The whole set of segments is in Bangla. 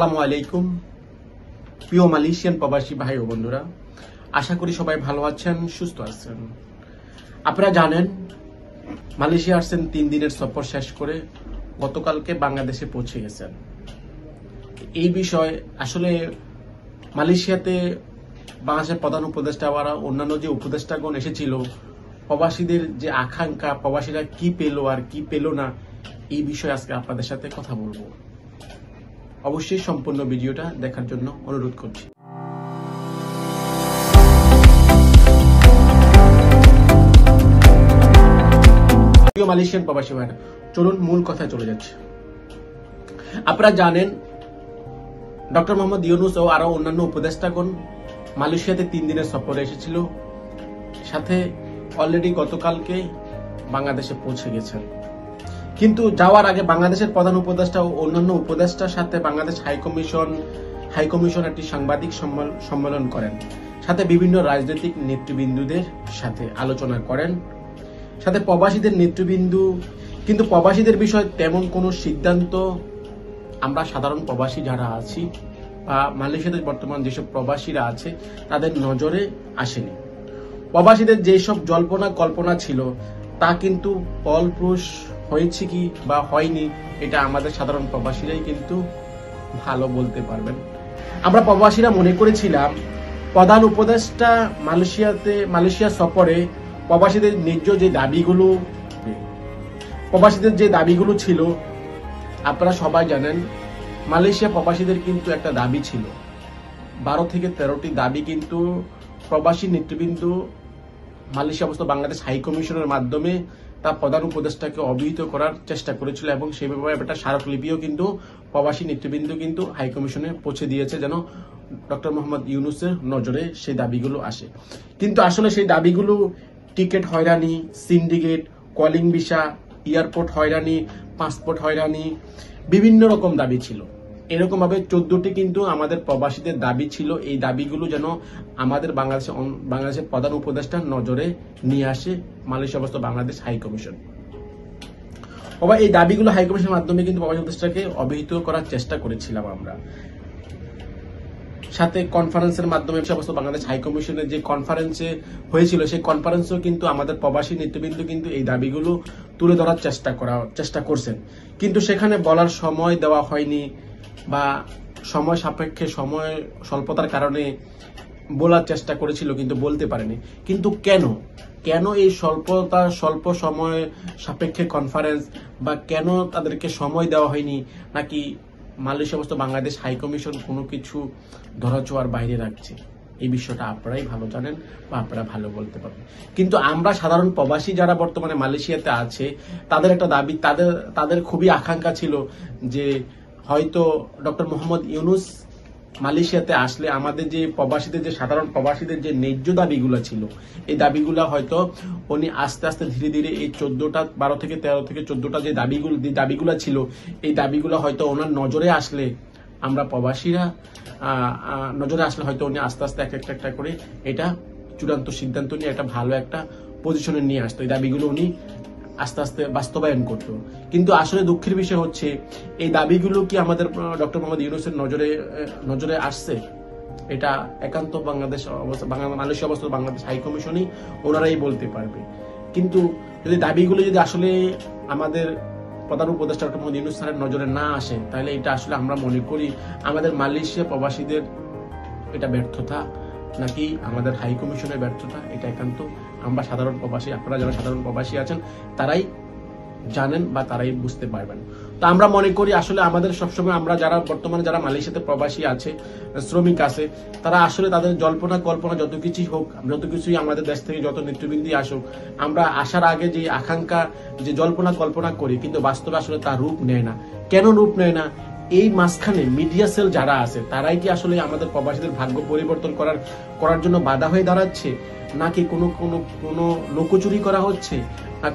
আসসালামু আলাইকুম প্রিয় মালয়েশিয়ান প্রবাসী ভাই ও বন্ধুরা, আশা করি সবাই ভালো আছেন, সুস্থ আছেন। আপনারা জানেন মালয়েশিয়া আসছেন 3 দিনের সফর শেষ করে গতকালকে বাংলাদেশে পৌঁছে গেছেন। এই বিষয় আসলে মালয়েশিয়াতে বাংলাদেশের প্রধান উপদেষ্টা বা অন্যান্য যে উপদেষ্টাগণ এসেছিল, প্রবাসীদের যে আকাঙ্ক্ষা, প্রবাসীরা কি পেল আর কি পেল না, এই বিষয়ে আজকে আপনাদের সাথে কথা বলবো। অবশ্যই সম্পূর্ণ ভিডিওটা দেখার জন্য অনুরোধ করছি। মালয়েশিয়ান প্রবাসী ভাইরা, চলুন মূল কথায় চলে যাচ্ছে। আপনারা জানেন ডক্টর মোহাম্মদ ইউনূস ও আরো অন্যান্য উপদেষ্টাগণ মালয়েশিয়াতে 3 দিনের সফরে এসেছিল, সাথে অলরেডি গতকালকে বাংলাদেশে পৌঁছে গেছেন। কিন্তু যাওয়ার আগে বাংলাদেশের প্রধান উপদেষ্টা ও অন্যান্য উপদেষ্টার সাথে বাংলাদেশ হাইকমিশন একটি সাংবাদিক সম্মেলন করেন, সাথে বিভিন্ন রাজনৈতিক নেতৃবৃন্দুদের সাথে আলোচনা করেন, সাথে প্রবাসীদের নেতৃবৃন্দু। কিন্তু প্রবাসীদের বিষয়ে তেমন কোনো সিদ্ধান্ত আমরা সাধারণ প্রবাসী যারা আছি বা মালয়েশিয়াতে বর্তমান যেসব প্রবাসীরা আছে তাদের নজরে আসেনি। প্রবাসীদের যেসব জল্পনা কল্পনা ছিল তা কিন্তু ফলপ্রসূ হয়েছে কি বা হয়নি, এটা আমাদের সাধারণ প্রবাসীরাই কিন্তু ভালো বলতে পারবেন। আমরা প্রবাসীরা মনে করেছিলাম প্রধান উপদেষ্টা মালয়েশিয়া সফরে প্রবাসীদের যে দাবিগুলো ছিল, আপনারা সবাই জানেন মালয়েশিয়া প্রবাসীদের কিন্তু একটা দাবি ছিল, 12 থেকে 13টি দাবি কিন্তু প্রবাসী নেতৃবৃন্দ মালয়েশিয়া অবস্থিত বাংলাদেশ হাইকমিশনের মাধ্যমে তার প্রধান উপদেষ্টাকে অবহিত করার চেষ্টা করেছিল, এবং সেই ব্যাপারে একটা স্মারকলিপিও কিন্তু প্রবাসী নেতৃবৃন্দ কিন্তু হাইকমিশনে পৌঁছে দিয়েছে, যেন ডক্টর মোহাম্মদ ইউনূসের নজরে সেই দাবিগুলো আসে। কিন্তু আসলে সেই দাবিগুলো টিকিট হয়রানি, সিন্ডিকেট, কলিং ভিসা, এয়ারপোর্ট হয়রানি, পাসপোর্ট হয়রানি, বিভিন্ন রকম দাবি ছিল। এরকম ভাবে 14টি কিন্তু আমাদের প্রবাসীদের দাবি ছিল। এই দাবিগুলো যেন আমাদের বাংলাদেশের প্রধান উপদেষ্টার নজরে নিয়ে আসে মালয়েশিয়া অবস্থিত বাংলাদেশ হাইকমিশন। এই দাবিগুলো হাইকমিশনের মাধ্যমে কিন্তু প্রবাসী উপদেষ্টাকে অবহিত করার চেষ্টা করেছিলাম আমরা। সাথে কনফারেন্সের মাধ্যমে অবস্থিত বাংলাদেশ হাইকমিশনের যে কনফারেন্সে হয়েছিল, সেই কনফারেন্সেও কিন্তু আমাদের প্রবাসী নেতৃবৃন্দ কিন্তু এই দাবিগুলো তুলে ধরার চেষ্টা করছেন। কিন্তু সেখানে বলার সময় দেওয়া হয়নি বা সময় সাপেক্ষে সময় স্বল্পতার কারণে বলার চেষ্টা করেছিল কিন্তু বলতে পারেনি। কিন্তু কেন এই স্বল্প সময় সাপেক্ষে কনফারেন্স, বা কেন তাদেরকে সময় দেওয়া হয়নি, নাকি মালয়েশিয়া অবস্থিত বাংলাদেশ হাইকমিশন কোনো কিছু ধরাছোঁয়ার বাইরে রাখছে, এই বিষয়টা আপনারাই ভালো জানেন বা আপনারা ভালো বলতে পারবেন। কিন্তু আমরা সাধারণ প্রবাসী যারা বর্তমানে মালয়েশিয়াতে আছে, তাদের একটা দাবি, তাদের খুবই আকাঙ্ক্ষা ছিল যে হয়তো ডক্টর মোহাম্মদ ইউনূস মালয়েশিয়াতে আসলে আমাদের যে প্রবাসীদের, যে সাধারণ প্রবাসীদের যে ন্যায্য দাবিগুলো ছিল, এই দাবিগুলো হয়তো উনি আস্তে আস্তে ধীরে ধীরে এই 12 থেকে 14টা যে দাবিগুলো ছিল, এই দাবিগুলো হয়তো ওনার নজরে আসলে, আমরা প্রবাসীরা নজরে আসলে হয়তো উনি আস্তে আস্তে একটা করে এটা চূড়ান্ত সিদ্ধান্ত নিয়ে একটা ভালো একটা পজিশনে নিয়ে আসতো, এই দাবিগুলো উনি আস্তে আস্তে বাস্তবায়ন করত। কিন্তু আসলে দুঃখের বিষয় হচ্ছে এই দাবিগুলো কি আমাদের ডক্টর মোহাম্মদ ইউনূসের নজরে আসছে, এটা একান্ত মালয়েশিয়া অবস্থিত বাংলাদেশ হাইকমিশনই ওনারাই বলতে পারবে। কিন্তু দাবিগুলো যদি আসলে আমাদের প্রধান উপদেষ্টা ডক্টর মোহাম্মদ ইউনূস স্যারের নজরে না আসে, তাহলে এটা আসলে আমরা মনে করি আমাদের মালয়েশিয়া প্রবাসীদের এটা ব্যর্থতা, নাকি আমাদের হাই কমিশনের ব্যর্থতা, এটা একান্ত আমরা সাধারণ প্রবাসী, আপনারা যারা সাধারণ প্রবাসী আছেন তারাই জানেন বা তারাই বুঝতে পারবেন। তো আমরা মনে করি আসলে আমাদের সবসময় আমরা যারা বর্তমানে যারা মালয়েশিয়াতে প্রবাসী আছে, শ্রমিক আছে, তারা আসলে তাদের জল্পনা কল্পনা যত কিছুই হোক, যত কিছুই আমাদের দেশ থেকে যত নেতৃবৃন্দ আসুক, আমরা আসার আগে যে আকাঙ্ক্ষা, যে জল্পনা কল্পনা করি, কিন্তু বাস্তবে আসলে তার রূপ নেয় না। কেন রূপ নেয় না? এই মাঝখানে মিডিয়া সেল যারা আছে তারাই কি আসলে আমাদের প্রবাসীদের ভাগ্য পরিবর্তন করার জন্য বাধা হয়ে দাঁড়াচ্ছে, নাকি কোনো লোকচুরি করা হচ্ছে,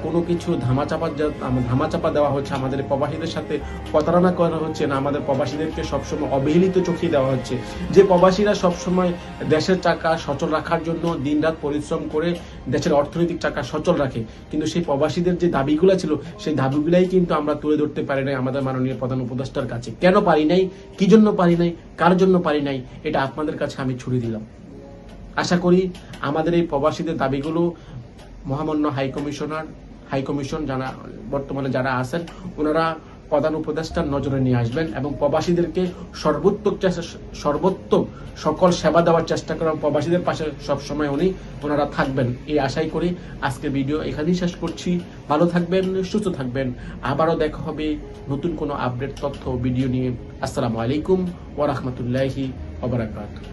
কোনো কিছু ধামাচাপা দেওয়া হচ্ছে, আমাদের প্রবাসীদের সাথে প্রতারণা করা হচ্ছে না, আমাদের প্রবাসীদেরকে সবসময় অবহেলিত চোখে দেওয়া হচ্ছে। যে প্রবাসীরা সবসময় দেশের চাকা সচল রাখার জন্য দিনরাত পরিশ্রম করে দেশের অর্থনৈতিক চাকা সচল রাখে, কিন্তু সেই প্রবাসীদের যে দাবিগুলো ছিল সেই দাবিগুলাই কিন্তু আমরা তুলে ধরতে পারি নাই আমাদের মাননীয় প্রধান উপদেষ্টার কাছে। কেন পারি নাই, কি জন্য পারি নাই, কার জন্য পারি নাই, এটা আপনাদের কাছে আমি ছুড়ে দিলাম। আশা করি আমাদের এই প্রবাসীদের দাবিগুলো মহামান্য হাইকমিশন যারা বর্তমানে যারা আছেন ওনারা প্রধান উপদেষ্টার নজরে নিয়ে আসবেন এবং প্রবাসীদেরকে সর্বোত্তম সকল সেবা দেওয়ার চেষ্টা করেন, প্রবাসীদের পাশে সবসময় ওনারা থাকবেন, এই আশাই করি আজকে ভিডিও এখানেই শেষ করছি। ভালো থাকবেন, সুস্থ থাকবেন, আবারও দেখা হবে নতুন কোনো আপডেট তথ্য ভিডিও নিয়ে। আসসালামু আলাইকুম ওয়া রাহমাতুল্লাহি ওয়া বারাকাতুহু।